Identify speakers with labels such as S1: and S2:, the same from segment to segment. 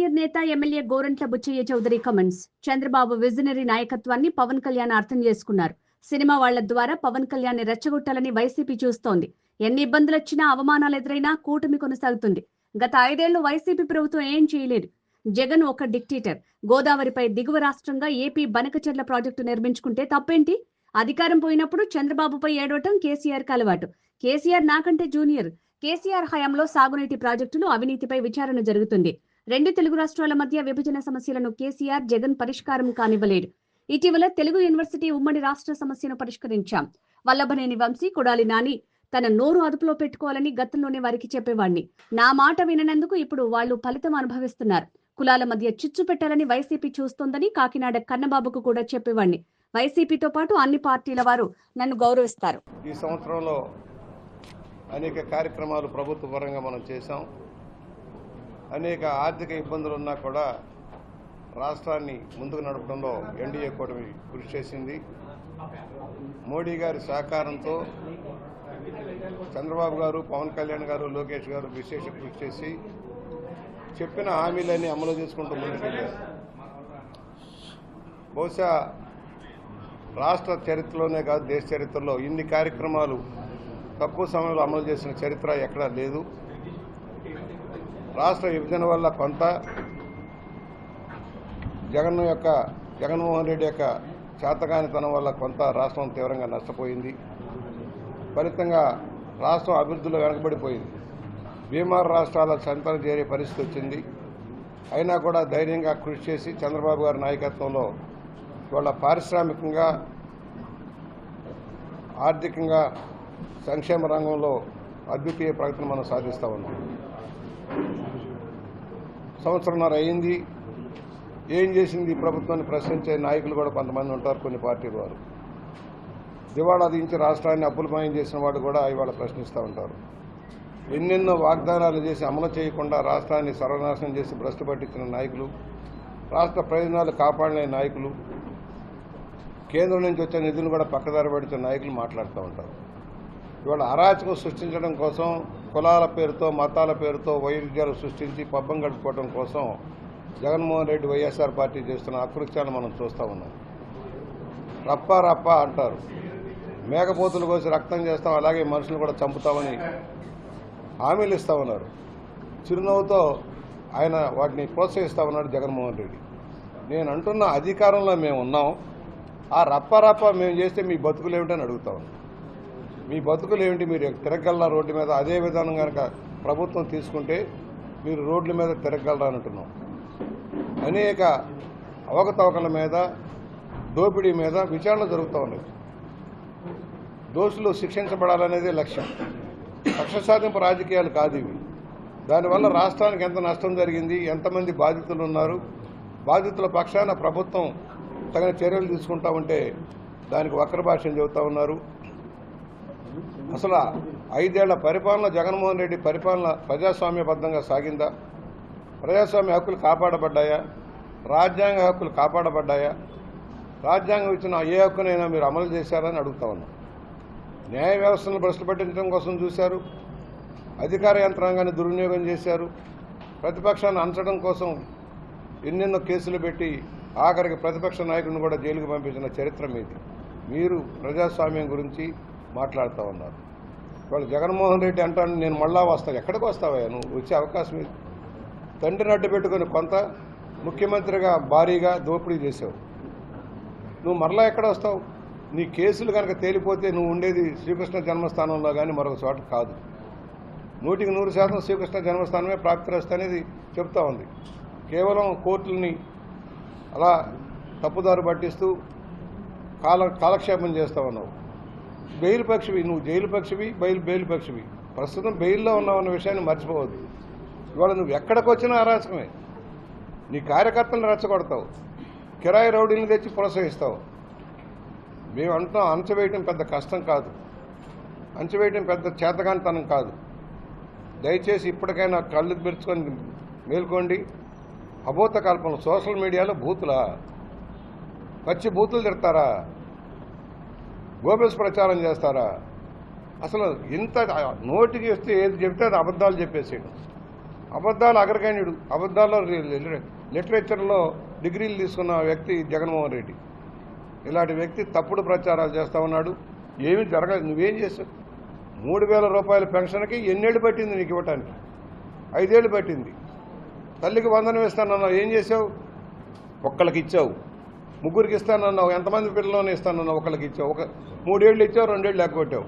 S1: Senior నేత MLA Gorantla Butchaiah Chowdary comments. Chandrababu visionary నాయకత్వాన్ని పవన్ కళ్యాణ్ అర్థం చేసుకున్నారు. సినిమా వాళ్ల ద్వారా పవన్ కళ్యాణ్ ని రెచ్చగొట్టాలని వైసీపీ చూస్తోంది. ఎన్ని ఇబ్బందులు వచ్చినా, అవమానాలు ఎదురైనా కూటమి కొనసాగుతుంది. గత 5 ఏళ్లు వైసీపీ ప్రభుత్వం ఏం చేయలేదు. జగన్ ఒక డిక్టేటర్. గోదావరిపై దిగువ రాష్ట్రంగా ఏపీ బనకచెర్ల ప్రాజెక్టు నిర్మించుకుంటే తప్పేంటి? అధికారం పోయినప్పుడు చంద్రబాబుపై ఏడవటం కేసీఆర్ కి అలవాటు. కేసీఆర్ నాకంటే జూనియర్. కేసీఆర్ హయాంలో సాగునీటి ప్రాజెక్టులు, అవినీతిపై విచారణ జరుగుతుంది. 2 తెలుగు రాష్ట్రాల మధ్య విభజన సమస్యలను కేసీఆర్, జగన్ పరిష్కారం కానివ్వలేరు. ఇటీవల తెలుగు యూనివర్సిటీ ఉమ్మడి రాష్ట్ర సమస్యను పరిష్కరించాం. వల్లభనేని వంశీ, కొడాలి నాని తన నోరు అదుపులో పెట్టుకోవాలని గతంలోనే వారికి చెప్పేవాడిని. నా మాట విననందుకు ఇప్పుడు వాళ్లు ఫలితం అనుభవిస్తున్నారు. కులాల మధ్య చిచ్చు పెట్టాలని వైసీపీ చూస్తోందని కాకినాడ కన్నబాబుకు కూడా చెప్పేవాడిని. వైసీపీతో పాటు అన్ని పార్టీల వారు నన్ను గౌరవిస్తారు.
S2: ఈ సంవత్సరంలో అనేక కార్యక్రమాలు ప్రభుత్వ పరంగా మనం చేశాం. అనేక ఆర్థిక ఇబ్బందులు ఉన్నా కూడా రాష్ట్రాన్ని ముందుకు నడపడంలో ఎన్డీఏ కూటమి కృషి చేసింది. మోడీ గారి సహకారంతో చంద్రబాబు గారు, పవన్ కళ్యాణ్ గారు, లోకేష్ గారు విశేష కృషి చేసి చెప్పిన హామీలన్నీ అమలు చేసుకుంటూ ముందుకెళ్ళారు. బహుశా రాష్ట్ర చరిత్రలోనే కాదు, దేశ చరిత్రలో ఇన్ని కార్యక్రమాలు తక్కువ సమయంలో అమలు చేసిన చరిత్ర ఎక్కడా లేదు. రాష్ట్ర విభజన వల్ల కొంత, జగన్మోహన్ రెడ్డి యొక్క చేతకానితనం వల్ల కొంత రాష్ట్రం తీవ్రంగా నష్టపోయింది. ఫలితంగా రాష్ట్రం అభివృద్ధిలో వెనకబడిపోయింది. బీమార్ రాష్ట్రాల సంతన చేరే పరిస్థితి వచ్చింది. అయినా కూడా ధైర్యంగా కృషి చేసి చంద్రబాబు గారి నాయకత్వంలో ఇవాళ పారిశ్రామికంగా, ఆర్థికంగా, సంక్షేమ రంగంలో అద్వితీయ ప్రగతిని మనం సాధిస్తూ ఉన్నాం. సంవత్సరంన్నర అయింది. ఏం చేసింది ఈ ప్రభుత్వాన్ని ప్రశ్నించే నాయకులు కూడా కొంతమంది ఉంటారు. కొన్ని పార్టీల వారు దివాళా దించి రాష్ట్రాన్ని అప్పులమయం చేసిన వాడు కూడా ఇవాళ ప్రశ్నిస్తూ ఉంటారు. ఎన్నెన్నో వాగ్దానాలు చేసి అమలు చేయకుండా రాష్ట్రాన్ని సర్వనాశనం చేసి భ్రష్టు పట్టించిన నాయకులు, రాష్ట్ర ప్రయోజనాలు కాపాడలేని నాయకులు, కేంద్రం నుంచి వచ్చే నిధులను కూడా పక్కదారి పట్టించిన నాయకులు మాట్లాడుతూ ఉంటారు. ఇవాళ అరాచకం సృష్టించడం కోసం, కులాల పేరుతో, మతాల పేరుతో వైరుధ్యాలు సృష్టించి పబ్బం గడుపుకోవడం కోసం జగన్మోహన్ రెడ్డి, వైఎస్ఆర్ పార్టీ చేస్తున్న అకృత్యాలను మనం చూస్తూ ఉన్నాం. రప్ప రప్ప అంటారు. మేకపోతులు కోసి రక్తం చేస్తాం, అలాగే మనుషులు కూడా చంపుతామని హామీలు ఇస్తూ ఉన్నారు. చిరునవ్వుతో ఆయన వాటిని ప్రోత్సహిస్తూ ఉన్నాడు జగన్మోహన్ రెడ్డి. నేను అంటున్న అధికారంలో మేము ఉన్నాం. ఆ రప్ప మేము చేస్తే మీ బతుకులు ఏమిటని అడుగుతా ఉన్నాం. మీ బతుకులు ఏమిటి? మీరు తిరగలరా రోడ్డు మీద? అదే విధానం కనుక ప్రభుత్వం తీసుకుంటే మీరు రోడ్ల మీద తిరగలరా అంటున్నాం. అనేక అవకతవకల మీద, దోపిడీ మీద విచారణ జరుగుతూ ఉన్నాయి. దోషులు శిక్షించబడాలనేదే లక్ష్యం. కక్ష సాధింపు రాజకీయాలు కాదు ఇవి. దానివల్ల రాష్ట్రానికి ఎంత నష్టం జరిగింది, ఎంతమంది బాధితులు ఉన్నారు, బాధితుల పక్షాన ప్రభుత్వం తగిన చర్యలు తీసుకుంటా ఉంటే దానికి వక్ర భాష్యం చెబుతూ ఉన్నారు. అసలు 5 ఏళ్ల పరిపాలన, జగన్మోహన్ రెడ్డి పరిపాలన ప్రజాస్వామ్యబద్ధంగా సాగిందా? ప్రజాస్వామ్య హక్కులు కాపాడబడ్డాయా? రాజ్యాంగ హక్కులు కాపాడబడ్డాయా? రాజ్యాంగం ఇచ్చిన ఏ హక్కునైనా మీరు అమలు చేశారని అడుగుతా ఉన్నాం. న్యాయ వ్యవస్థను భ్రష్టు పట్టించడం కోసం చూశారు. అధికార యంత్రాంగాన్ని దుర్వినియోగం చేశారు. ప్రతిపక్షాన్ని అంచడం కోసం ఎన్నెన్నో కేసులు పెట్టి ఆఖరికి ప్రతిపక్ష నాయకుడిని కూడా జైలుకు పంపించిన చరిత్ర మీది. మీరు ప్రజాస్వామ్యం గురించి మాట్లాడుతూ ఉన్నారు. వాళ్ళు జగన్మోహన్ రెడ్డి అంటాను, నేను మళ్ళా వస్తాను. ఎక్కడికి వస్తావయ్యా? నువ్వు వచ్చే అవకాశం ఇది. తండ్రిని అడ్డు పెట్టుకుని కొంత ముఖ్యమంత్రిగా భారీగా దోపిడీ చేసావు. నువ్వు మరలా ఎక్కడ వస్తావు? నీ కేసులు కనుక తేలిపోతే నువ్వు ఉండేది శ్రీకృష్ణ జన్మస్థానంలో కానీ మరొక చోట కాదు. 100% శ్రీకృష్ణ జన్మస్థానమే ప్రాప్తిరస్తు అనేది చెప్తా ఉంది. కేవలం కోర్టులని అలా తప్పుదారు పట్టిస్తూ కాలక్షేపం చేస్తా ఉన్నావు. బెయిల్ పక్షివి నువ్వు, జైలు పక్షివి, బెయిల్ పక్షివి. ప్రస్తుతం బెయిల్లో ఉన్నావన్న విషయాన్ని మర్చిపోవద్దు. ఇవాళ నువ్వు ఎక్కడికి వచ్చినా అరాచకమే. నీ కార్యకర్తలను రెచ్చగొడతావు, కిరాయి రౌడీని తెచ్చి ప్రోత్సహిస్తావు. మేము అంటున్నాం, అణచివేయటం పెద్ద కష్టం కాదు, అణచివేయటం పెద్ద చేతగానితనం కాదు. దయచేసి ఇప్పటికైనా కళ్ళు తెరుచుకొని మేల్కోండి. అబోధ కల్పనలు సోషల్ మీడియాలో బూతులా, పచ్చి బూతులు తిడతారా, గోబెల్స్ ప్రచారం చేస్తారా? అసలు ఇంత నోటికి వస్తే ఏది చెప్తే అది అబద్ధాలు చెప్పేసేయడం. అబద్ధాలు అగ్రగణ్యుడు, అబద్ధాల్లో లిటరేచర్లో డిగ్రీలు తీసుకున్న వ్యక్తి జగన్మోహన్ రెడ్డి. ఇలాంటి వ్యక్తి తప్పుడు ప్రచారాలు చేస్తూ ఉన్నాడు. ఏమీ జరగదు. నువ్వేం చేసావు? 3,000 రూపాయల పెన్షన్కి ఎన్నేళ్ళు పట్టింది నీకు ఇవ్వటానికి? 5 ఏళ్ళు పట్టింది. తల్లికి వందనం ఇస్తానన్నావు, ఏం చేసావు? ఒక్కళ్ళకి ఇచ్చావు. ముగ్గురికి ఇస్తానన్నావు, ఎంతమంది పిల్లల్లోనే ఇస్తానన్నావు? ఒకళ్ళకి ఇచ్చావు. 3 ఏళ్ళు ఇచ్చావు, 2 ఏళ్ళు లెగ్గొట్టావు.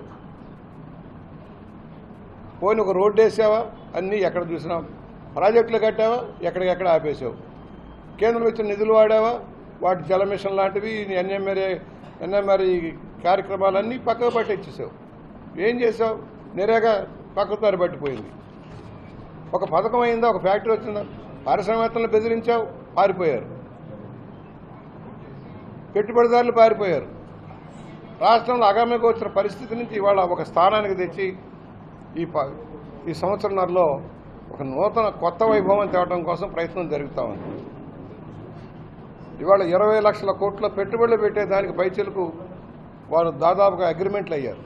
S2: పోయిన ఒక రోడ్డు వేసావా? అన్నీ ఎక్కడ చూసినా. ప్రాజెక్టులు కట్టావా? ఎక్కడికెక్కడ ఆపేసావు. కేంద్రం ఇచ్చిన నిధులు వాడావా? వాటి జల మిషన్ లాంటివి ఎన్ఎంఆర్ఈ కార్యక్రమాలన్నీ పక్కకు పట్టించేసావు. ఏం చేసావు? నిరేగా పక్కదారి పట్టిపోయింది. ఒక పథకం అయిందా? ఒక ఫ్యాక్టరీ వచ్చిందా? పారిశ్రామికవేత్తలను బెదిరించావు, పారిపోయారు. పెట్టుబడిదారులు పారిపోయారు. రాష్ట్రంలో అగామిగా వచ్చిన పరిస్థితి నుంచి ఇవాళ ఒక స్థానానికి తెచ్చి ఈ సంవత్సరంలో ఒక నూతన కొత్త వైభవం తేవడం కోసం ప్రయత్నం జరుగుతూ ఉంది. ఇవాళ 20 లక్షల కోట్ల పెట్టుబడులు పెట్టేదానికి పైచలకు వారు దాదాపుగా అగ్రిమెంట్లు అయ్యారు.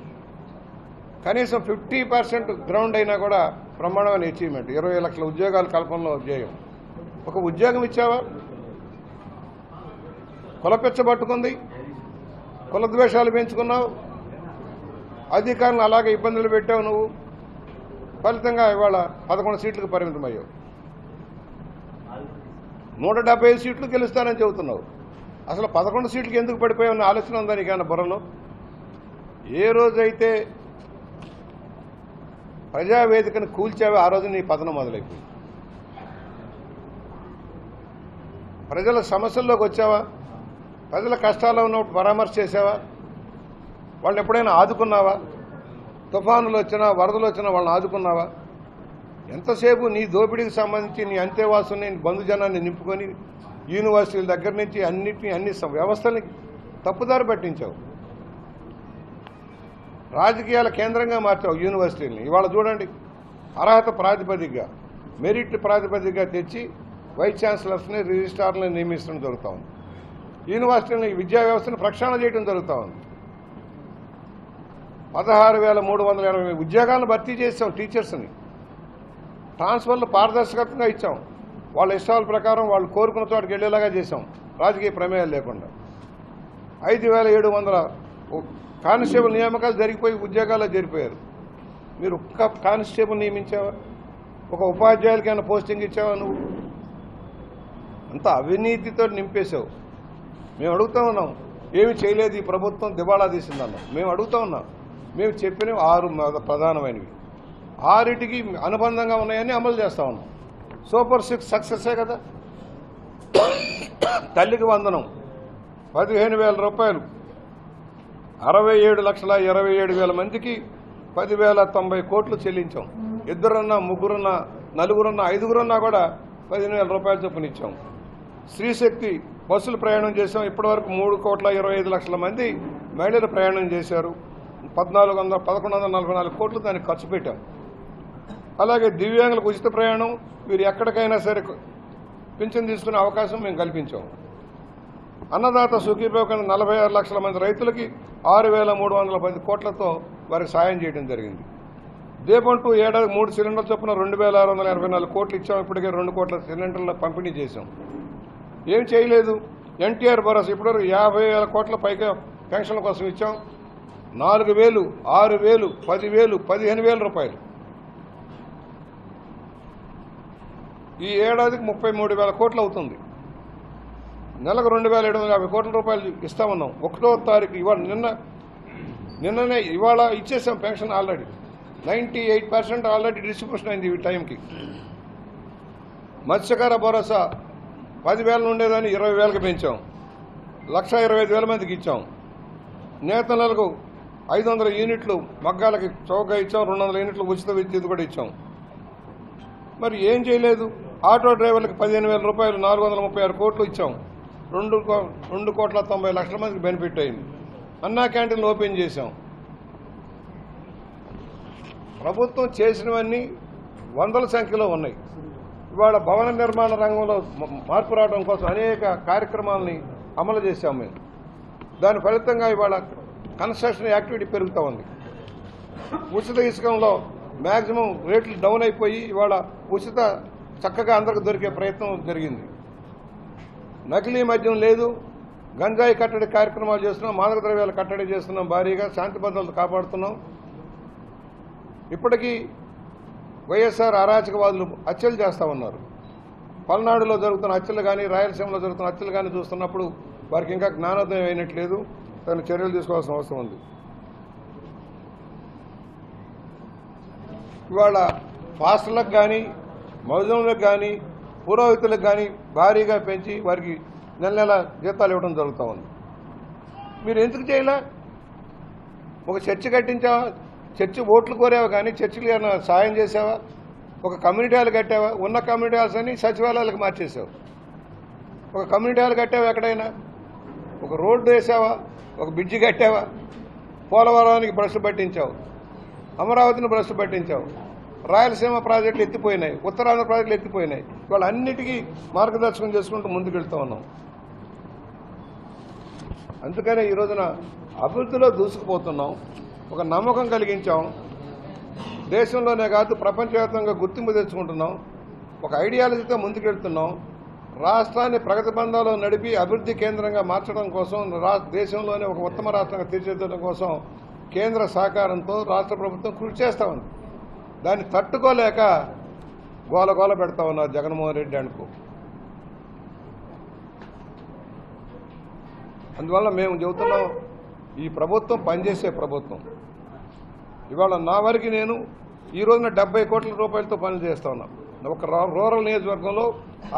S2: కనీసం 50% గ్రౌండ్ అయినా కూడా బ్రహ్మాండమైన అచీవ్మెంట్. 20 లక్షల ఉద్యోగాల కల్పనలో ఉద్యోగం. ఒక ఉద్యోగం ఇచ్చావా? కులపెచ్చబట్టుకుంది, కులద్వేషాలు పెంచుకున్నావు, అధికారులను అలాగే ఇబ్బందులు పెట్టావు నువ్వు. ఫలితంగా ఇవాళ 11 సీట్లకు పరిమితమయ్యావు. 175 సీట్లు గెలుస్తానని చెబుతున్నావు. అసలు 11 సీట్లకు ఎందుకు పడిపోయావన్న ఆలోచన ఉందా నీకన్నా బుర్రలో? ఏ రోజైతే ప్రజావేదికను కూల్చావో ఆ రోజు నీ పతనం మొదలైపోయింది. ప్రజల సమస్యల్లోకి వచ్చావా? ప్రజల కష్టాల్లో ఉన్నప్పుడు పరామర్శ చేసావా? వాళ్ళని ఎప్పుడైనా ఆదుకున్నావా? తుఫానులు వచ్చినా, వరదలు వచ్చినా వాళ్ళని ఆదుకున్నావా? ఎంతసేపు నీ దోపిడీకి సంబంధించి నీ అంతేవాసుని, బంధుజనాన్ని నింపుకొని యూనివర్సిటీల దగ్గర నుంచి అన్ని వ్యవస్థల్ని తప్పుదారి పట్టించావు. రాజకీయాల కేంద్రంగా మార్చావు యూనివర్సిటీలని. ఇవాళ చూడండి, అర్హత ప్రాతిపదికగా, మెరిట్ ప్రాతిపదికగా తెచ్చి వైస్ ఛాన్సలర్స్ని, రిజిస్ట్రార్లని నియమించడం జరుగుతూ ఉంది. యూనివర్సిటీని, విద్యా వ్యవస్థను ప్రక్షాళన చేయడం జరుగుతూ ఉంది. 16,380 ఉద్యోగాలను భర్తీ చేసాం. టీచర్స్ని ట్రాన్స్ఫర్లు పారదర్శకంగా ఇచ్చాం. వాళ్ళ ఇష్టాల ప్రకారం వాళ్ళు కోరుకున్న చోటుకి వెళ్ళేలాగా చేశాం, రాజకీయ ప్రమేయాలు లేకుండా. 5,700 కానిస్టేబుల్ నియామకాలు జరిగిపోయి ఉద్యోగాల్లో చేరిపోయారు. మీరు ఒక్క కానిస్టేబుల్ నియమించావా? ఒక ఉపాధ్యాయులకైనా పోస్టింగ్ ఇచ్చావా? నువ్వు అంత అవినీతితో నింపేశావు. మేము అడుగుతూ ఉన్నాం, ఏమి చేయలేదు ఈ ప్రభుత్వం, దివాళా తీసిందన్నాం. మేము అడుగుతూ ఉన్నాం. మేము చెప్పినవి 6 ప్రధానమైనవి, 6టికి అనుబంధంగా ఉన్నాయని అమలు చేస్తూ ఉన్నాం. సూపర్ 6 సక్సెసే కదా. తల్లికి వందనం 15,000 రూపాయలు, 67,27,000 మందికి 10,090 కోట్లు చెల్లించాం. 2 ముగ్గురున్నా, 4 5 కూడా 15,000 రూపాయల చొప్పున ఇచ్చాం. స్త్రీశక్తి బస్సులు ప్రయాణం చేశాం. ఇప్పటివరకు 3,25,00,000 మంది మహిళలు ప్రయాణం చేశారు. 1,444 కోట్లు దానికి ఖర్చు పెట్టాం. అలాగే దివ్యాంగులకు ఉచిత ప్రయాణం, మీరు ఎక్కడికైనా సరే పింఛన్ తీసుకునే అవకాశం మేము కల్పించాం. అన్నదాత సుఖీభవ కింద 46 లక్షల మంది రైతులకి 6,310 కోట్లతో వారికి సాయం చేయడం జరిగింది. దీపం 2 ఏడాది 3 సిలిండర్ల చొప్పున 2,684 కోట్లు ఇచ్చాం. ఇప్పటికే 2 కోట్ల సిలిండర్ల పంపిణీ చేశాం. ఏం చేయలేదు. ఎన్టీఆర్ భరోసా ఇప్పటివరకు 50,000 కోట్ల పైగా పెన్షన్ల కోసం ఇచ్చాం. 4,000, 6,000, 10,000, 15,000 రూపాయలు. ఈ ఏడాదికి 33,000 కోట్లు అవుతుంది. నెలకు 2,750 కోట్ల రూపాయలు ఇస్తామన్నాం. 1వ తారీఖు నిన్ననే ఇవాళ ఇచ్చేసాం పెన్షన్. ఆల్రెడీ 98% ఆల్రెడీ డిస్ట్రిబ్యూషన్ అయింది ఈ టైంకి. మత్స్యకార భరోసా 10,000 ఉండేదాన్ని 20,000కి పెంచాం. 1,25,000 మందికి ఇచ్చాం. నేతలకు 500 యూనిట్లు మగ్గాలకి చౌకగా ఇచ్చాం. 200 యూనిట్లు ఉచిత విద్యుత్ కూడా ఇచ్చాం. మరి ఏం చేయలేదు. ఆటో డ్రైవర్లకు 15,000 రూపాయలు, 436 కోట్లు ఇచ్చాం. 2,90,00,000 మందికి బెనిఫిట్ అయింది. అన్నా క్యాంటీన్లు ఓపెన్ చేశాం. ప్రభుత్వం చేసినవన్నీ వందల సంఖ్యలో ఉన్నాయి. ఇవాళ భవన నిర్మాణ రంగంలో మార్పు రావడం కోసం అనేక కార్యక్రమాలని అమలు చేశాం మేము. దాని ఫలితంగా ఇవాళ కన్స్ట్రక్షన్ యాక్టివిటీ పెరుగుతూ ఉంది. ఉచిత ఇసుకంలో మ్యాక్సిమం రేట్లు డౌన్ అయిపోయి ఇవాళ ఉచిత చక్కగా అందరికి దొరికే ప్రయత్నం జరిగింది. నకిలీ మద్యం లేదు, గంజాయి కట్టడి కార్యక్రమాలు చేస్తున్నాం, మాదక ద్రవ్యాల కట్టడి చేస్తున్నాం, భారీగా శాంతి భద్రతలు కాపాడుతున్నాం. ఇప్పటికీ వైఎస్ఆర్ అరాచకవాదులు హత్యలు చేస్తూ ఉన్నారు. పల్నాడులో జరుగుతున్న హత్యలు కానీ, రాయలసీమలో జరుగుతున్న హత్యలు కానీ చూస్తున్నప్పుడు వారికి ఇంకా జ్ఞానోదయం అయినట్లేదు. తన చర్యలు తీసుకోవాల్సిన అవసరం ఉంది. ఇవాళ పాస్టర్లకు కానీ, మౌజంలకు కానీ, పురోహితులకు కానీ భారీగా పెంచి వారికి నెల నెల జీతాలు ఇవ్వడం జరుగుతూ ఉంది. మీరు ఎందుకు చేయలే? ఒక చర్చి కట్టించావా? చర్చి ఓట్లు కోరావా? కానీ చర్చిలు ఏమైనా సాయం చేసావా? ఒక కమ్యూనిటీ హాల్ కట్టావా? ఉన్న కమ్యూనిటీ హాల్స్ అని సచివాలయాలకు మార్చేసావు. ఒక కమ్యూనిటీ హాల్ కట్టావా? ఎక్కడైనా ఒక రోడ్డు వేసావా? ఒక బ్రిడ్జి కట్టావా? పోలవరానికి బ్రష్ పట్టించావు, అమరావతిని బ్రష్ పట్టించావు, రాయలసీమ ప్రాజెక్టులు ఎత్తిపోయినాయి, ఉత్తరాంధ్ర ప్రాజెక్టులు ఎత్తిపోయినాయి. ఇవాళ అన్నిటికీ మార్గదర్శకం చేసుకుంటూ ముందుకెళ్తూ ఉన్నాం. అందుకనే ఈ రోజున అభివృద్ధిలో దూసుకుపోతున్నాం. ఒక నమ్మకం కలిగించాం. దేశంలోనే కాదు ప్రపంచవ్యాప్తంగా గుర్తింపు తెచ్చుకుంటున్నాం. ఒక ఐడియాలజీతో ముందుకెళ్తున్నాం. రాష్ట్రాన్ని ప్రగతి బంధాల్లో నడిపి అభివృద్ధి కేంద్రంగా మార్చడం కోసం, దేశంలోనే ఒక ఉత్తమ రాష్ట్రంగా తీర్చిదిద్దడం కోసం కేంద్ర సహకారంతో రాష్ట్ర ప్రభుత్వం కృషి చేస్తూ ఉంది. దాన్ని తట్టుకోలేక గోల పెడతా ఉన్నారు జగన్మోహన్ రెడ్డి అనుకో. అందువల్ల మేము చెబుతున్నాం, ఈ ప్రభుత్వం పనిచేసే ప్రభుత్వం. ఇవాళ నా వరకు నేను ఈ రోజున 70 కోట్ల రూపాయలతో పనులు చేస్తా ఉన్నాం. ఒక రూరల్ నియోజకవర్గంలో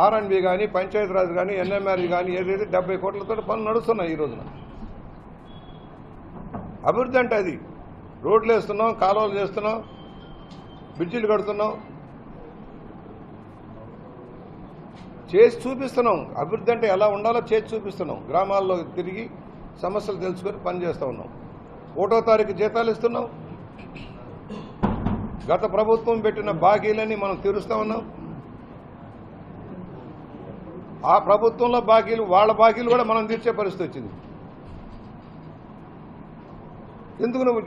S2: R&B కానీ, పంచాయతీరాజ్ కానీ, NMRE కానీ ఏదైతే 70 కోట్లతో పనులు నడుస్తున్నాయి. ఈ రోజున అభివృద్ధి అంటే అది. రోడ్లు వేస్తున్నాం, కాలువలు చేస్తున్నాం, బ్రిడ్జిలు కడుతున్నాం, చేసి చూపిస్తున్నాం. అభివృద్ధి అంటే ఎలా ఉండాలో చేసి చూపిస్తున్నాం. గ్రామాల్లో తిరిగి సమస్యలు తెలుసుకొని పనిచేస్తూ ఉన్నాం. 1వ తారీఖు జీతాలు ఇస్తున్నాం. గత ప్రభుత్వం పెట్టిన బాకీలని మనం తీరుస్తూ ఉన్నాం. ఆ ప్రభుత్వంలో బాకీలు, వాళ్ళ బాకీలు కూడా మనం తీర్చే పరిస్థితి వచ్చింది. ఎందుకు నువ్వు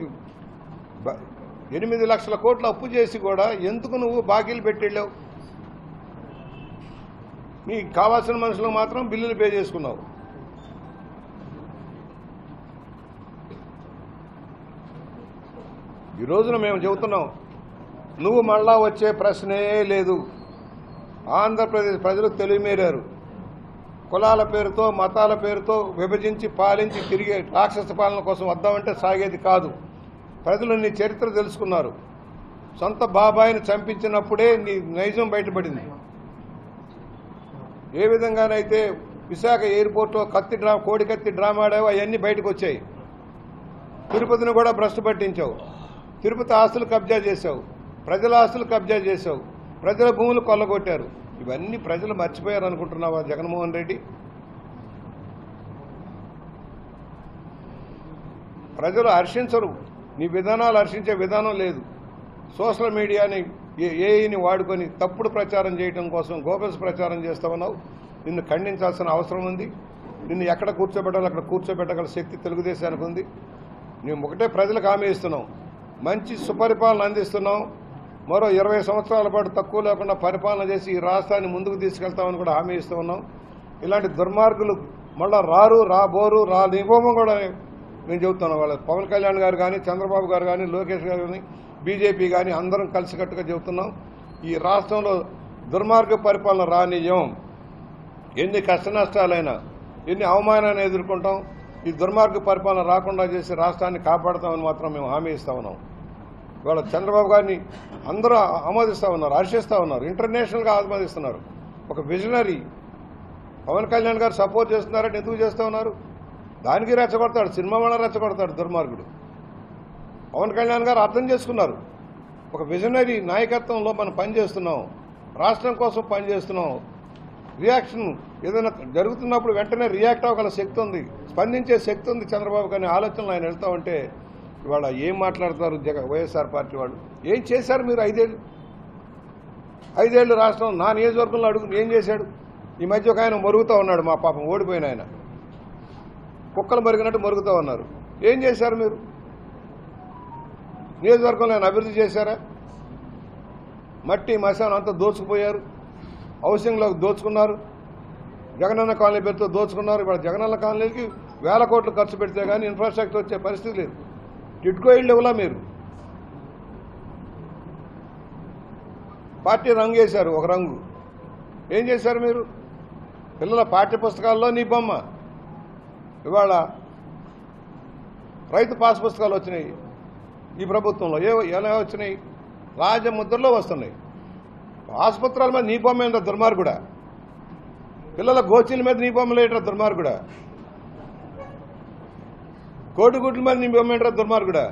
S2: 8 లక్షల కోట్ల అప్పు చేసి కూడా ఎందుకు నువ్వు బాకీలు పెట్టెళ్ళావు? నీకు కావాల్సిన మనుషులకు మాత్రం బిల్లులు పే చేసుకున్నావు. ఈ రోజున మేము చెబుతున్నాం, నువ్వు మళ్ళా వచ్చే ప్రశ్నే లేదు. ఆంధ్రప్రదేశ్ ప్రజలు తెలివిమేరారు. కులాల పేరుతో, మతాల పేరుతో విభజించి పాలించి తిరిగే రాక్షస పాలన కోసం వద్దామంటే సాగేది కాదు. ప్రజలు నీ చరిత్ర తెలుసుకున్నారు. సొంత బాబాయిని చంపించినప్పుడే నీ నైజం బయటపడింది. ఏ విధంగానైతే విశాఖ ఎయిర్పోర్ట్లో కోడి కత్తి డ్రామా ఆడావో అవన్నీ బయటకు వచ్చాయి. తిరుపతిని కూడా భ్రష్టు పట్టించావు. తిరుపతి ఆస్తులు కబ్జా చేశావు, ప్రజల ఆస్తులు కబ్జా చేశావు, ప్రజల భూములు కొల్లగొట్టారు. ఇవన్నీ ప్రజలు మర్చిపోయారు అనుకుంటున్నావా జగన్మోహన్ రెడ్డి? ప్రజలు హర్షించరు. నీ విధానాలు హర్షించే విధానం లేదు. సోషల్ మీడియాని, ఏఐని వాడుకొని తప్పుడు ప్రచారం చేయడం కోసం గోబెల్స్ ప్రచారం చేస్తా ఉన్నావు. నిన్ను ఖండించాల్సిన అవసరం ఉంది. నిన్ను ఎక్కడ కూర్చోబెట్టాలో అక్కడ కూర్చోబెట్టగల శక్తి తెలుగుదేశానికి ఉంది. మేము ఒకటే ప్రజలకు హామీ ఇస్తున్నాం, మంచి సుపరిపాలన అందిస్తున్నాం. మరో 20 సంవత్సరాల పాటు తక్కువ లేకుండా పరిపాలన చేసి ఈ రాష్ట్రాన్ని ముందుకు తీసుకెళ్తామని కూడా హామీ ఇస్తూ ఉన్నాం. ఇలాంటి దుర్మార్గులు మళ్ళా రాబోరు రానివ్వమని కూడా నేను చెబుతున్నాను. వాళ్ళ పవన్ కళ్యాణ్ గారు కానీ, చంద్రబాబు గారు కానీ, లోకేష్ గారు కానీ, బీజేపీ కానీ అందరం కలిసికట్టుగా చెబుతున్నాం, ఈ రాష్ట్రంలో దుర్మార్గ పరిపాలన రానియ్యం. ఎన్ని కష్ట నష్టాలైనా, ఎన్ని అవమానాన్ని ఎదుర్కొంటాం, ఈ దుర్మార్గ పరిపాలన రాకుండా చేసి రాష్ట్రాన్ని కాపాడుతామని మాత్రం మేము హామీ ఇస్తా ఉన్నాం. ఇవాళ చంద్రబాబు గారిని అందరూ ఆమోదిస్తూ ఉన్నారు, హర్షిస్తూ ఉన్నారు, ఇంటర్నేషనల్గా ఆమోదిస్తున్నారు. ఒక విజనరీ పవన్ కళ్యాణ్ గారు సపోర్ట్ చేస్తున్నారని ఎందుకు చేస్తూ ఉన్నారు? దానికి రెచ్చగొడతాడు, సినిమా వాళ్ళ రెచ్చగొడతాడు దుర్మార్గుడు. పవన్ కళ్యాణ్ గారు అర్థం చేసుకున్నారు, ఒక విజనరీ నాయకత్వంలో మనం పనిచేస్తున్నాం, రాష్ట్రం కోసం పనిచేస్తున్నాం. రియాక్షన్ ఏదైనా జరుగుతున్నప్పుడు వెంటనే రియాక్ట్ అవ్వగల శక్తి ఉంది, స్పందించే శక్తి ఉంది చంద్రబాబు గారి ఆలోచనలు ఆయన వెళ్తా ఉంటే ఇవాళ ఏం మాట్లాడతారు వైఎస్ఆర్ పార్టీ వాళ్ళు? ఏం చేశారు మీరు? 5 ఏళ్ళు రాష్ట్రం నా నియోజకవర్గంలో అడుగు ఏం చేశాడు? ఈ మధ్య ఒక ఆయన మరుగుతూ ఉన్నాడు, మా పాపం ఓడిపోయిన ఆయన, కుక్కలు మరిగినట్టు మరుగుతూ ఉన్నారు. ఏం చేశారు మీరు? నియోజకవర్గంలో ఆయన అభివృద్ధి చేశారా? మట్టి మశానం అంతా దోచుకుపోయారు. హౌసింగ్లోకి దోచుకున్నారు. జగనన్న కాలనీ పేరుతో దోచుకున్నారు. ఇప్పుడు జగనన్న కాలనీకి వేల కోట్లు ఖర్చు పెడితే కానీ ఇన్ఫ్రాస్ట్రక్చర్ వచ్చే పరిస్థితి లేదు. టిడ్కో ఇళ్ళు ఇవ్వలా మీరు. పార్టీ రంగు వేశారు, ఒక రంగు. ఏం చేశారు మీరు? పిల్లల పాఠ్య పుస్తకాల్లో నీ బొమ్మ. ఇవాళ రైతు పాస్ పుస్తకాలు వచ్చినాయి ఈ ప్రభుత్వంలో. ఎలా వచ్చినాయి? రాజముద్రలో వస్తున్నాయి. ఆసుపత్రుల మీద నీ బొమ్మ ఏంటో దుర్మార్గుడా. పిల్లల గోచీల మీద నీ బొమ్మలు ఏంటో దుర్మార్గుడా. కోడిగుడ్ల మీద నీ బొమ్మ ఏంటో దుర్మార్గుడా.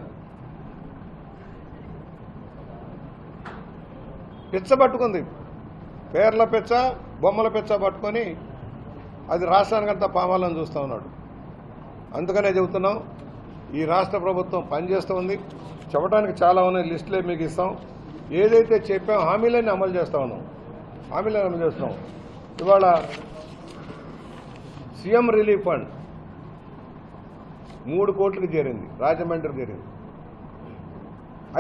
S2: పిచ్చ పట్టుకుంది, పేర్ల పిచ్చ, బొమ్మల పిచ్చ పట్టుకొని అది రాష్ట్రానికంతా పామాలని చూస్తూ ఉన్నాడు. అందుకనే చెబుతున్నాం, ఈ రాష్ట్ర ప్రభుత్వం పనిచేస్తూ ఉంది. చెప్పడానికి చాలా ఉన్నాయి, లిస్టులే మీకు ఇస్తాం. ఏదైతే చెప్పాం హామీలన్నీ అమలు చేస్తూ ఉన్నాం. హామీలను అమలు చేస్తున్నాం. ఇవాళ సీఎం రిలీఫ్ ఫండ్ 3 కోట్లకు చేరింది, రాజమండ్రికి చేరింది.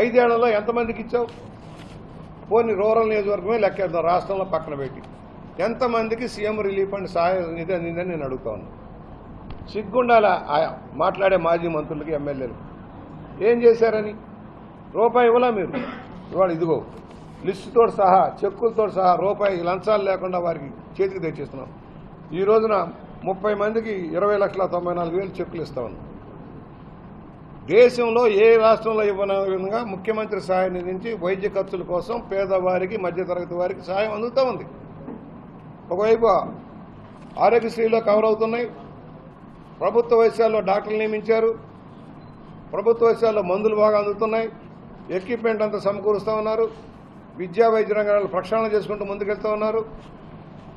S2: 5 ఏళ్లలో ఎంతమందికి ఇచ్చావు? పోనీ రూరల్ నియోజకవర్గమే లెక్కేద్దాం, రాష్ట్రంలో పక్కన పెట్టి ఎంతమందికి సీఎం రిలీఫ్ ఫండ్ సహాయ నిధి అందిందని నేను అడుగుతా ఉన్నాను. సిగ్గుండాల మాట్లాడే మాజీ మంత్రులకి, ఎమ్మెల్యేలు ఏం చేశారని? రూపాయి ఇవ్వలా మీరు. ఇవాళ ఇదిగో లిస్టుతో సహా, చెక్కులతో సహా రూపాయి లంచాలు లేకుండా వారికి చేతికి తెచ్చిస్తున్నాం. ఈ రోజున 30 మందికి 20,94,000 చెక్కులు ఇస్తా ఉన్నాం. దేశంలో ఏ రాష్ట్రంలో ఇవ్వని విధంగా ముఖ్యమంత్రి సహాయ నిధి నుంచి వైద్య ఖర్చుల కోసం పేదవారికి, మధ్యతరగతి వారికి సహాయం అందుతూ ఉంది. ఒకవైపు ఆరోగ్యశ్రీలో కవర్ అవుతున్నాయి. ప్రభుత్వ వైద్యాల్లో డాక్టర్లు నియమించారు. ప్రభుత్వ వైద్యాల్లో మందులు బాగా అందుతున్నాయి. ఎక్విప్మెంట్ అంతా సమకూరుస్తూ ఉన్నారు. విద్యా వైద్య రంగాలను ప్రక్షాళన చేసుకుంటూ ముందుకెళ్తూ ఉన్నారు.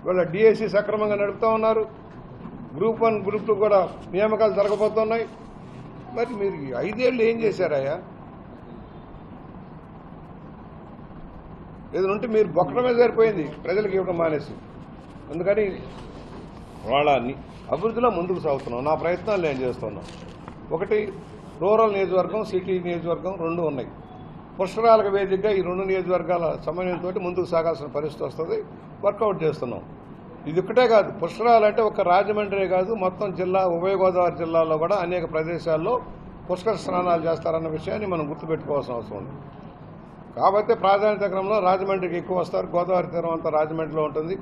S2: వీళ్ళ డిఎస్సి సక్రమంగా నడుపుతూ ఉన్నారు. గ్రూప్ 1, గ్రూప్ 2 కూడా నియామకాలు జరగబోతున్నాయి. మరి మీరు 5 ఏళ్ళు ఏం చేశారయ్యా? ఏదంటే మీరు బొక్కడమే సరిపోయింది, ప్రజలకు ఇవ్వడం మానేసి. అందుకని వాళ్ళ అభివృద్ధిలో ముందుకు సాగుతున్నాం. నా ప్రయత్నాలు నేను చేస్తున్నాను. ఒకటి, రూరల్ నియోజకవర్గం, సిటీ నియోజకవర్గం 2 ఉన్నాయి. పుష్కరాలకు వేదికగా ఈ 2 నియోజకవర్గాల సమన్వయంతో ముందుకు సాగాల్సిన పరిస్థితి వస్తుంది. వర్కౌట్ చేస్తున్నాం. ఇది ఒక్కటే కాదు, పుష్కరాలంటే ఒక రాజమండ్రి కాదు, మొత్తం జిల్లా, ఉభయ గోదావరి జిల్లాలో కూడా అనేక ప్రదేశాల్లో పుష్కర స్నానాలు చేస్తారన్న విషయాన్ని మనం గుర్తుపెట్టుకోవాల్సిన అవసరం ఉంది. కాబట్టి ప్రాధాన్యత క్రమంలో రాజమండ్రికి ఎక్కువ వస్తారు. గోదావరి తీరం అంతా రాజమండ్రిలో ఉంటుంది.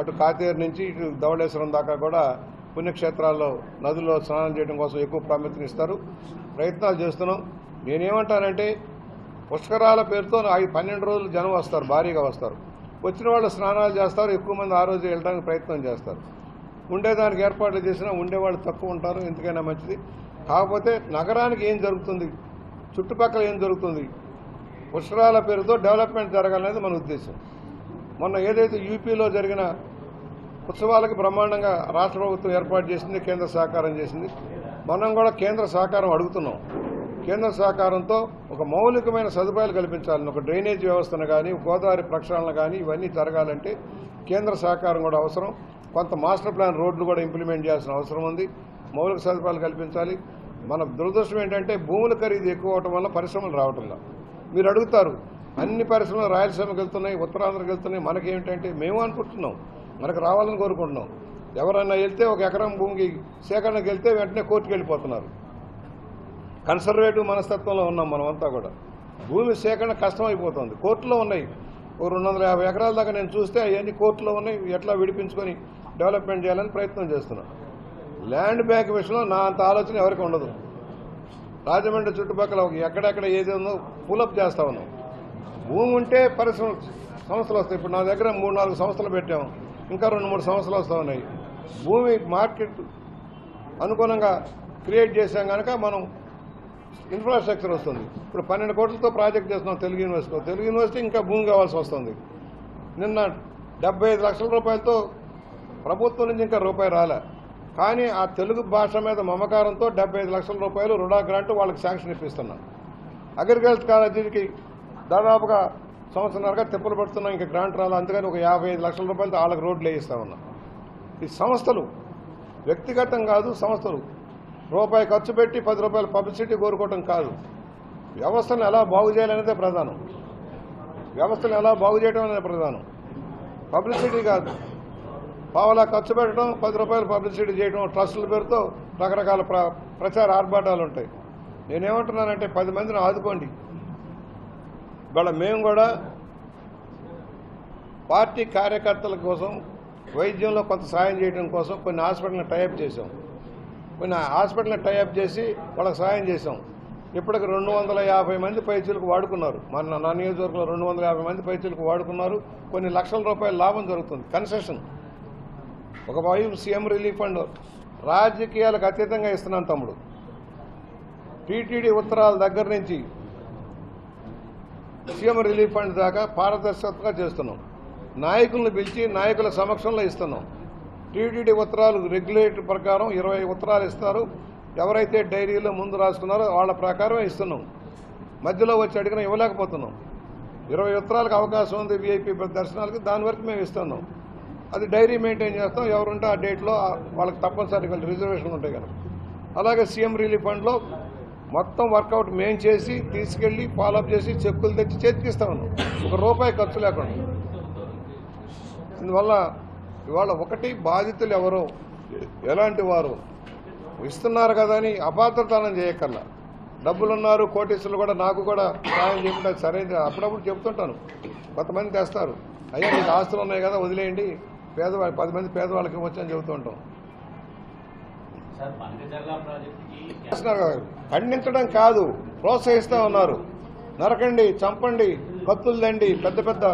S2: అటు కాతేరు నుంచి ఇటు ధవళేశ్వరం దాకా కూడా పుణ్యక్షేత్రాల్లో, నదుల్లో స్నానం చేయడం కోసం ఎక్కువ ప్రాముఖ్యత ఇస్తారు. ప్రయత్నాలు చేస్తున్నాం. నేనేమంటానంటే, పుష్కరాల పేరుతో 12 రోజులు జనం వస్తారు, భారీగా వస్తారు. వచ్చిన వాళ్ళు స్నానాలు చేస్తారు, ఎక్కువ మంది ఆ రోజు వెళ్ళడానికి ప్రయత్నం చేస్తారు. ఉండేదానికి ఏర్పాట్లు చేసినా ఉండేవాళ్ళు తక్కువ ఉంటారు, ఎందుకైనా మంచిది. కాకపోతే నగరానికి ఏం జరుగుతుంది, చుట్టుపక్కల ఏం జరుగుతుంది, పుష్కరాల పేరుతో డెవలప్మెంట్ జరగాలనేది మన ఉద్దేశం. మొన్న ఏదైతే యూపీలో జరిగిన ఉత్సవాలకి బ్రహ్మాండంగా రాష్ట్ర ప్రభుత్వం ఏర్పాటు చేసింది, కేంద్ర సహకారం చేసింది. మనం కూడా కేంద్ర సహకారం అడుగుతున్నాం. కేంద్ర సహకారంతో ఒక మౌలికమైన సదుపాయాలు కల్పించాలని, ఒక డ్రైనేజ్ వ్యవస్థను కానీ, గోదావరి ప్రక్షాళన కానీ ఇవన్నీ జరగాలంటే కేంద్ర సహకారం కూడా అవసరం. కొంత మాస్టర్ ప్లాన్ రోడ్లు కూడా ఇంప్లిమెంట్ చేయాల్సిన అవసరం ఉంది. మౌలిక సదుపాయాలు కల్పించాలి. మన దురదృష్టం ఏంటంటే భూముల ఖరీదు ఎక్కువ అవటం వల్ల పరిశ్రమలు రావటంలా. మీరు అడుగుతారు, అన్ని పరిశ్రమలు రాయలసీమకి వెళ్తున్నాయి, ఉత్తరాంధ్రకి వెళ్తున్నాయి, మనకేమిటంటే మేము అనుకుంటున్నాం, మనకు రావాలని కోరుకుంటున్నాం. ఎవరైనా వెళ్తే ఒక ఎకరం భూమికి సేకరణకు వెళ్తే వెంటనే కోర్టుకు వెళ్ళిపోతున్నారు. కన్సర్వేటివ్ మనస్తత్వంలో ఉన్నాం మనమంతా కూడా. భూమి సేకరణ కష్టమైపోతుంది, కోర్టులో ఉన్నాయి. ఓ 250 ఎకరాల దాకా నేను చూస్తే అవన్నీ కోర్టులో ఉన్నాయి. ఎట్లా విడిపించుకొని డెవలప్మెంట్ చేయాలని ప్రయత్నం చేస్తున్నాం. ల్యాండ్ బ్యాంక్ విషయంలో నా అంత ఆలోచన ఎవరికి ఉండదు. రాజమండ్రి చుట్టుపక్కల ఎక్కడెక్కడ ఏది ఉందో పులప్ చేస్తా ఉన్నాం. భూమి ఉంటే పరిశ్రమ సంస్థలు వస్తాయి. ఇప్పుడు నా దగ్గర 3-4 సంస్థలు పెట్టాము, ఇంకా 2-3 సంస్థలు వస్తూ ఉన్నాయి. భూమి మార్కెట్ అనుగుణంగా క్రియేట్ చేసాం కనుక మనం ఇన్ఫ్రాస్ట్రక్చర్ వస్తుంది. ఇప్పుడు 12 కోట్లతో ప్రాజెక్ట్ చేస్తున్నాం తెలుగు యూనివర్సిటీలో. తెలుగు యూనివర్సిటీ ఇంకా భూమి కావాల్సి వస్తుంది. నిన్న 75 లక్షల రూపాయలతో ప్రభుత్వం నుంచి ఇంకా రూపాయి రాలే. కానీ ఆ తెలుగు భాష మీద మమకారంతో 75 లక్షల రూపాయలు రుణా గ్రాంట్ వాళ్ళకి శాంక్షన్ ఇప్పిస్తున్నాం. అగ్రికల్చర్ కాలేజీకి దాదాపుగా సంవత్సరాలుగా తిప్పలు పడుతున్నాం, ఇంకా గ్రాంట్ రాలా. అందుకని ఒక 55 లక్షల రూపాయలతో వాళ్ళకి రోడ్లు వేయిస్తా ఉన్నాం. ఈ సంస్థలు వ్యక్తిగతం కాదు, సంస్థలు రూపాయి ఖర్చు పెట్టి 10 రూపాయల పబ్లిసిటీ కోరుకోవటం కాదు. వ్యవస్థను ఎలా బాగు చేయాలనేదే ప్రధానం. వ్యవస్థను ఎలా బాగు చేయడం అనేది ప్రధానం, పబ్లిసిటీ కాదు. పావలా ఖర్చు పెట్టడం, 10 రూపాయలు పబ్లిసిటీ చేయడం, ట్రస్టుల పేరుతో రకరకాల ప్రచార ఆర్భాటాలు ఉంటాయి. నేనేమంటున్నానంటే 10 మందిని ఆదుకోండి. ఇవాళ మేము కూడా పార్టీ కార్యకర్తల కోసం వైద్యంలో కొంత సాయం చేయడం కోసం కొన్ని హాస్పిటల్ని టైఅప్ చేసాం. కొన్ని హాస్పిటల్ని టైఅప్ చేసి వాళ్ళకి సాయం చేసాం. ఇప్పటికి 250 మంది పైచీలకు వాడుకున్నారు. నా నియోజకవర్గంలో 250 మంది పైచీలకు వాడుకున్నారు. కొన్ని లక్షల రూపాయల లాభం జరుగుతుంది. కన్సెషన్ ఒక వైపు సీఎం రిలీఫ్ ఫండ్ రాజకీయాలకు అతీతంగా ఇస్తున్నాను తమ్ముడు. టీటీడీ ఉత్తరాల దగ్గర నుంచి సీఎం రిలీఫ్ ఫండ్ దాకా పారదర్శకంగా చేస్తున్నాం. నాయకులను పిలిచి నాయకుల సమక్షంలో ఇస్తున్నాం. టీటీడీ ఉత్తరాలు రెగ్యులేటర్ ప్రకారం 20 ఉత్తరాలు ఇస్తారు. ఎవరైతే డైరీలో ముందు రాసుకున్నారో వాళ్ళ ప్రకారమే ఇస్తున్నాం. మధ్యలో వచ్చి అడిగినా ఇవ్వలేకపోతున్నాం. 20 ఉత్తరాలకు అవకాశం ఉంది వీఐపీ దర్శనాలకు, దాని వరకు మేము ఇస్తున్నాం. అది డైరీ మెయింటైన్ చేస్తాం. ఎవరుంటే ఆ డేట్లో వాళ్ళకి తప్పనిసరిగా రిజర్వేషన్లు ఉంటాయి కదా. అలాగే సీఎం రిలీఫ్ ఫండ్లో మొత్తం వర్కౌట్ మేము చేసి తీసుకెళ్లి ఫాలోఅప్ చేసి చెక్కులు తెచ్చి చేతికిస్తా ఉన్నాం, ₹1 ఖర్చు లేకుండా. అందువల్ల ఇవాళ ఒకటి బాధితులు ఎవరో ఎలాంటి వారు ఇస్తున్నారు కదా అని అపాత్రతనం చేయక్కర్లా. డబ్బులున్నారు కోటీసులు కూడా నాకు కూడా సాయం చేయకుండా సరైన అప్పుడప్పుడు చెప్తుంటాను. కొంతమంది తెస్తారు, అయ్యా మీకు ఆస్తులు ఉన్నాయి కదా వదిలేయండి, పేదవాళ్ళు 10 మంది పేదవాళ్ళకి ఇవ్వచ్చని చెబుతూ ఉంటాం. ఖండించడం కాదు, ప్రోత్సహిస్తూ ఉన్నారు. నరకండి, చంపండి, కత్తులు దండి, పెద్ద పెద్ద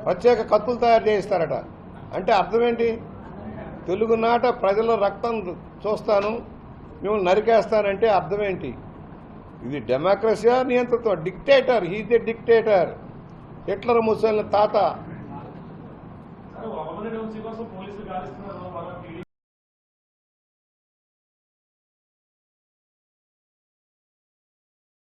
S2: ప్రత్యేక కత్తులు తయారు చేయిస్తారట. అంటే అర్థం ఏంటి? తెలుగునాట ప్రజల రక్తం చూస్తాను, మిమ్మల్ని నరికేస్తానంటే అర్థం ఏంటి? ఇది డెమోక్రసీయా నియంత్రితం? Dictator, he's a dictator. Hitler ముసలిన తాత.